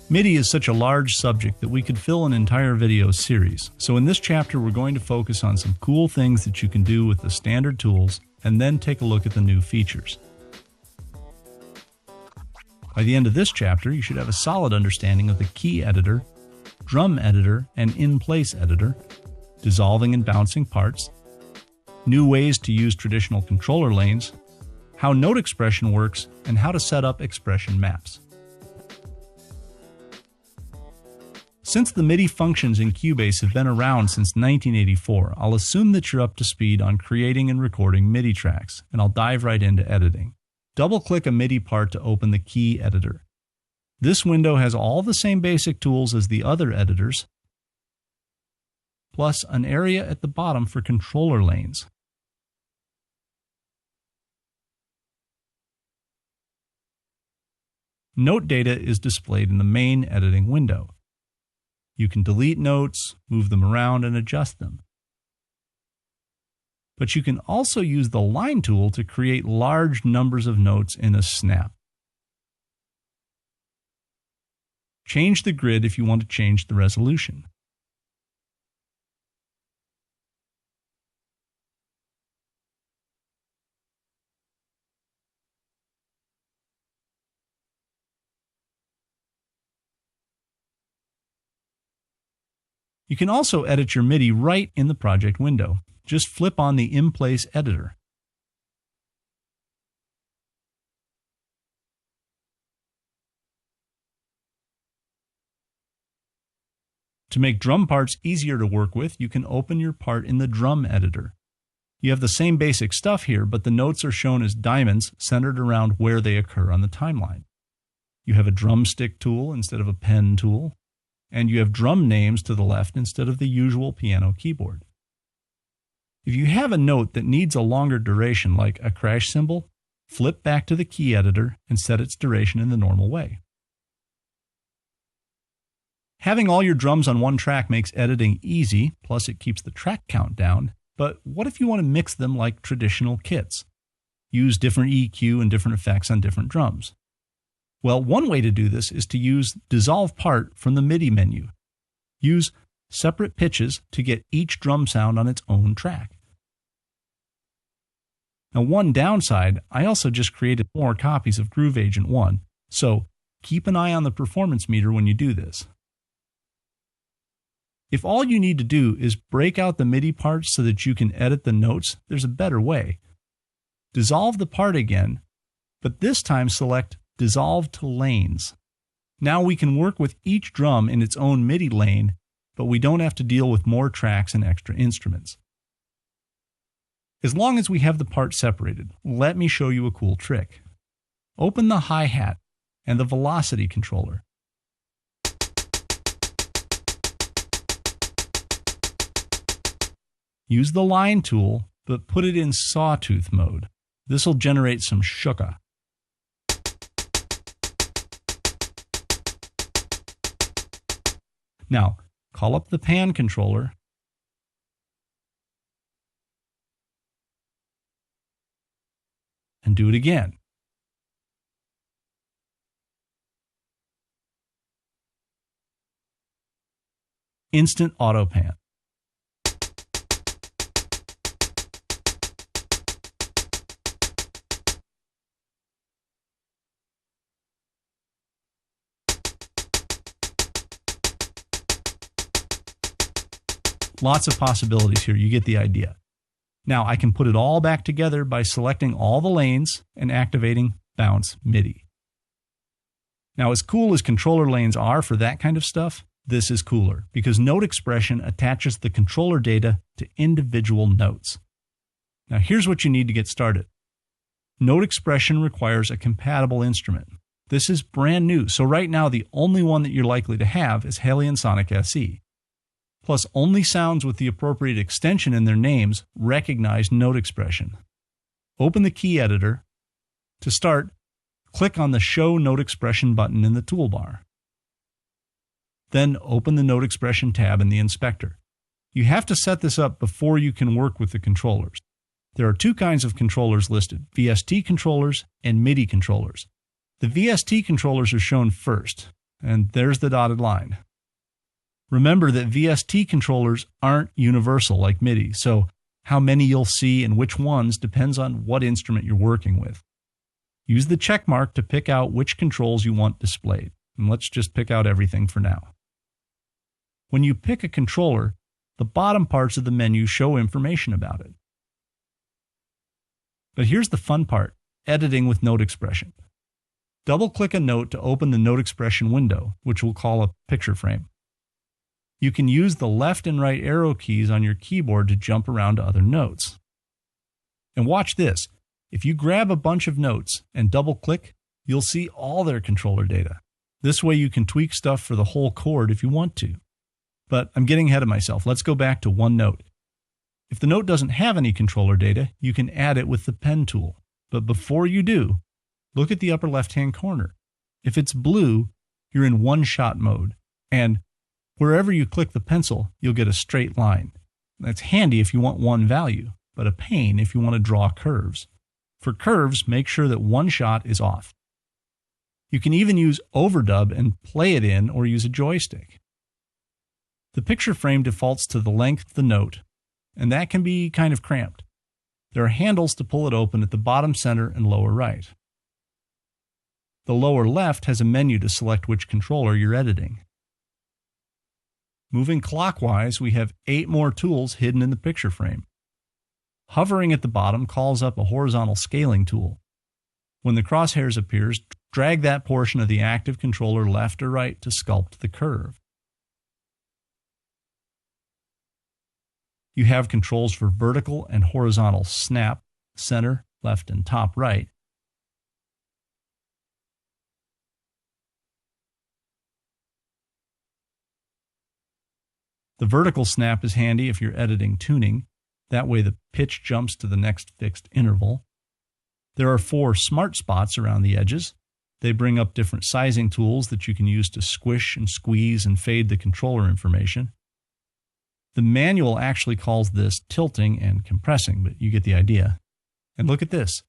MIDI is such a large subject that we could fill an entire video series. So in this chapter, we're going to focus on some cool things that you can do with the standard tools and then take a look at the new features. By the end of this chapter, you should have a solid understanding of the key editor, drum editor, and in-place editor, dissolving and bouncing parts, new ways to use traditional controller lanes, how note expression works, and how to set up expression maps. Since the MIDI functions in Cubase have been around since 1984, I'll assume that you're up to speed on creating and recording MIDI tracks, and I'll dive right into editing. Double-click a MIDI part to open the key editor. This window has all the same basic tools as the other editors, plus an area at the bottom for controller lanes. Note data is displayed in the main editing window. You can delete notes, move them around, and adjust them. But you can also use the line tool to create large numbers of notes in a snap. Change the grid if you want to change the resolution. You can also edit your MIDI right in the project window. Just flip on the in-place editor. To make drum parts easier to work with, you can open your part in the drum editor. You have the same basic stuff here, but the notes are shown as diamonds centered around where they occur on the timeline. You have a drumstick tool instead of a pen tool, and you have drum names to the left instead of the usual piano keyboard. If you have a note that needs a longer duration, like a crash cymbal, flip back to the key editor and set its duration in the normal way. Having all your drums on one track makes editing easy, plus it keeps the track count down. But what if you want to mix them like traditional kits? Use different EQ and different effects on different drums. Well, one way to do this is to use Dissolve Part from the MIDI menu. Use separate pitches to get each drum sound on its own track. Now, one downside, I also just created more copies of Groove Agent 1, so keep an eye on the performance meter when you do this. If all you need to do is break out the MIDI parts so that you can edit the notes, there's a better way. Dissolve the part again, but this time select Dissolve to Lanes. Now we can work with each drum in its own MIDI lane, but we don't have to deal with more tracks and extra instruments. As long as we have the parts separated, let me show you a cool trick. Open the hi-hat and the velocity controller. Use the line tool, but put it in sawtooth mode. This will generate some shuka. Now, call up the pan controller and do it again. Instant auto pan. Lots of possibilities here, you get the idea. Now I can put it all back together by selecting all the lanes and activating Bounce MIDI. Now, as cool as controller lanes are for that kind of stuff, this is cooler because note expression attaches the controller data to individual notes. Now here's what you need to get started. Note expression requires a compatible instrument. This is brand new, so right now the only one that you're likely to have is Halion Sonic SE. Plus, only sounds with the appropriate extension in their names recognize note expression. Open the key editor. To start, click on the Show Note Expression button in the toolbar. Then open the Note Expression tab in the inspector. You have to set this up before you can work with the controllers. There are two kinds of controllers listed, VST controllers and MIDI controllers. The VST controllers are shown first. and there's the dotted line. Remember that VST controllers aren't universal like MIDI, so how many you'll see and which ones depends on what instrument you're working with. Use the check mark to pick out which controls you want displayed, and let's just pick out everything for now. When you pick a controller, the bottom parts of the menu show information about it. But here's the fun part, editing with note expression. Double-click a note to open the note expression window, which we'll call a picture frame. You can use the left and right arrow keys on your keyboard to jump around to other notes. And watch this. If you grab a bunch of notes and double-click, you'll see all their controller data. This way you can tweak stuff for the whole chord if you want to. But I'm getting ahead of myself. Let's go back to one note. If the note doesn't have any controller data, you can add it with the pen tool. But before you do, look at the upper left-hand corner. If it's blue, you're in one-shot mode. And wherever you click the pencil, you'll get a straight line. That's handy if you want one value, but a pain if you want to draw curves. For curves, make sure that one shot is off. You can even use overdub and play it in or use a joystick. The picture frame defaults to the length of the note, and that can be kind of cramped. There are handles to pull it open at the bottom center and lower right. The lower left has a menu to select which controller you're editing. Moving clockwise, we have 8 more tools hidden in the picture frame. Hovering at the bottom calls up a horizontal scaling tool. When the crosshairs appears, drag that portion of the active controller left or right to sculpt the curve. You have controls for vertical and horizontal snap, center, left, and top right. The vertical snap is handy if you're editing tuning. That way the pitch jumps to the next fixed interval. There are 4 smart spots around the edges. They bring up different sizing tools that you can use to squish and squeeze and fade the controller information. The manual actually calls this tilting and compressing, but you get the idea. And look at this.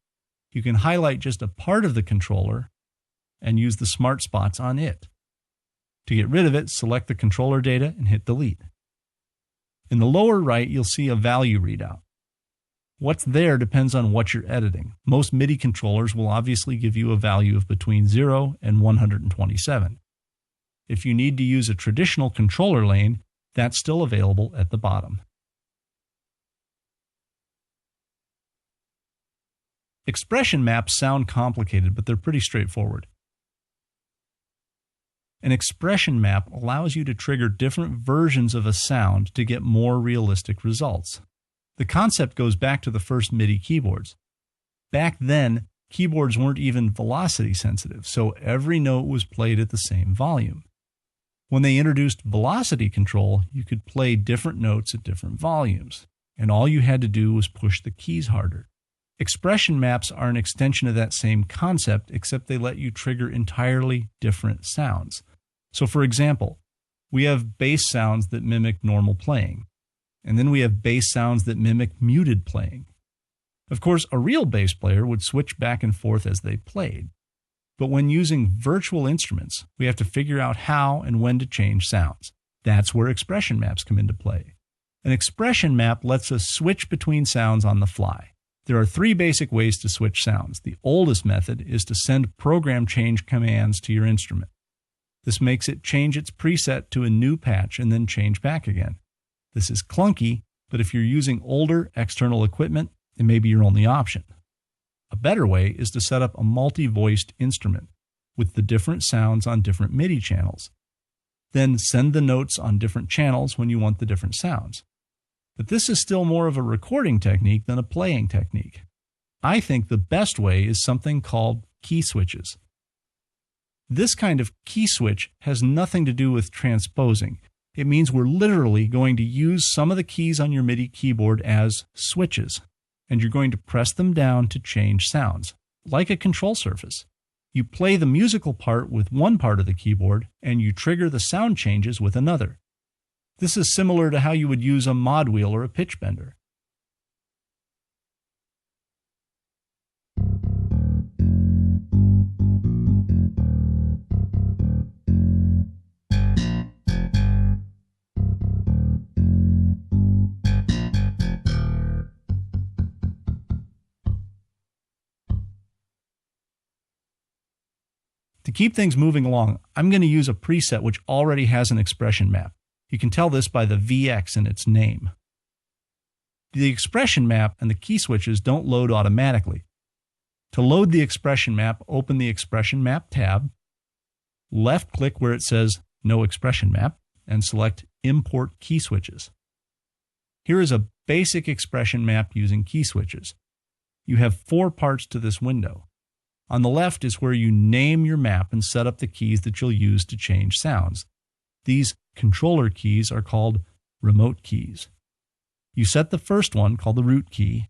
You can highlight just a part of the controller and use the smart spots on it. To get rid of it, select the controller data and hit delete. In the lower right, you'll see a value readout. What's there depends on what you're editing. Most MIDI controllers will obviously give you a value of between 0 and 127. If you need to use a traditional controller lane, that's still available at the bottom. Expression maps sound complicated, but they're pretty straightforward. An expression map allows you to trigger different versions of a sound to get more realistic results. The concept goes back to the first MIDI keyboards. Back then, keyboards weren't even velocity sensitive, so every note was played at the same volume. When they introduced velocity control, you could play different notes at different volumes, and all you had to do was push the keys harder. Expression maps are an extension of that same concept, except they let you trigger entirely different sounds. So for example, we have bass sounds that mimic normal playing, and then we have bass sounds that mimic muted playing. Of course, a real bass player would switch back and forth as they played. But when using virtual instruments, we have to figure out how and when to change sounds. That's where expression maps come into play. An expression map lets us switch between sounds on the fly. There are 3 basic ways to switch sounds. The oldest method is to send program change commands to your instrument. This makes it change its preset to a new patch and then change back again. This is clunky, but if you're using older external equipment, it may be your only option. A better way is to set up a multi-voiced instrument with the different sounds on different MIDI channels. Then send the notes on different channels when you want the different sounds. But this is still more of a recording technique than a playing technique. I think the best way is something called key switches. This kind of key switch has nothing to do with transposing. It means we're literally going to use some of the keys on your MIDI keyboard as switches, and you're going to press them down to change sounds, like a control surface. You play the musical part with one part of the keyboard, and you trigger the sound changes with another. This is similar to how you would use a mod wheel or a pitch bender. keep things moving along, I'm going to use a preset which already has an expression map. You can tell this by the VX in its name. The expression map and the key switches don't load automatically. To load the expression map, open the Expression Map tab, left-click where it says No Expression Map, and select Import Key Switches. Here is a basic expression map using key switches. You have 4 parts to this window. On the left is where you name your map and set up the keys that you'll use to change sounds. These controller keys are called remote keys. You set the first one, called the root key,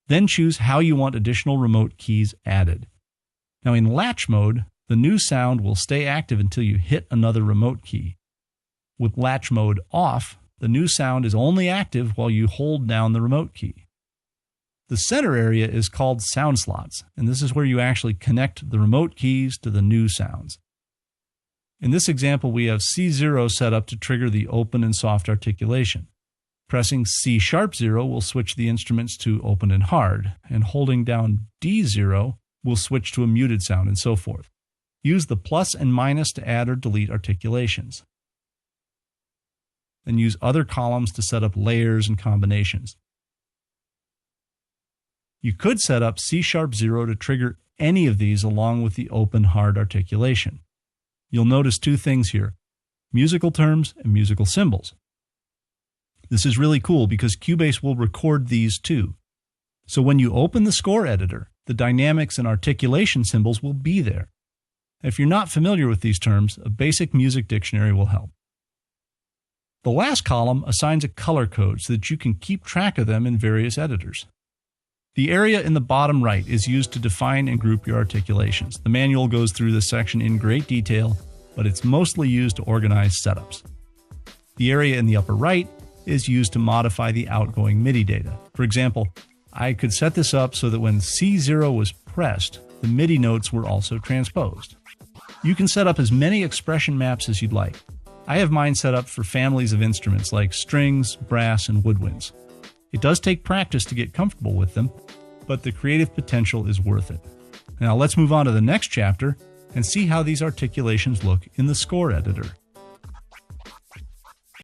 then choose how you want additional remote keys added. Now in latch mode, the new sound will stay active until you hit another remote key. With latch mode off, the new sound is only active while you hold down the remote key. The center area is called sound slots, and this is where you actually connect the remote keys to the new sounds. In this example, we have C0 set up to trigger the open and soft articulation. Pressing C#0 will switch the instruments to open and hard, and holding down D0 will switch to a muted sound, and so forth. Use the plus and minus to add or delete articulations. Then use other columns to set up layers and combinations. You could set up C#0 to trigger any of these along with the open hard articulation. You'll notice 2 things here: musical terms and musical symbols. This is really cool because Cubase will record these too. So when you open the score editor, the dynamics and articulation symbols will be there. If you're not familiar with these terms, a basic music dictionary will help. The last column assigns a color code so that you can keep track of them in various editors. The area in the bottom right is used to define and group your articulations. The manual goes through this section in great detail, but it's mostly used to organize setups. The area in the upper right is used to modify the outgoing MIDI data. For example, I could set this up so that when C0 was pressed, the MIDI notes were also transposed. You can set up as many expression maps as you'd like. I have mine set up for families of instruments like strings, brass, and woodwinds. It does take practice to get comfortable with them, but the creative potential is worth it. Now let's move on to the next chapter and see how these articulations look in the score editor.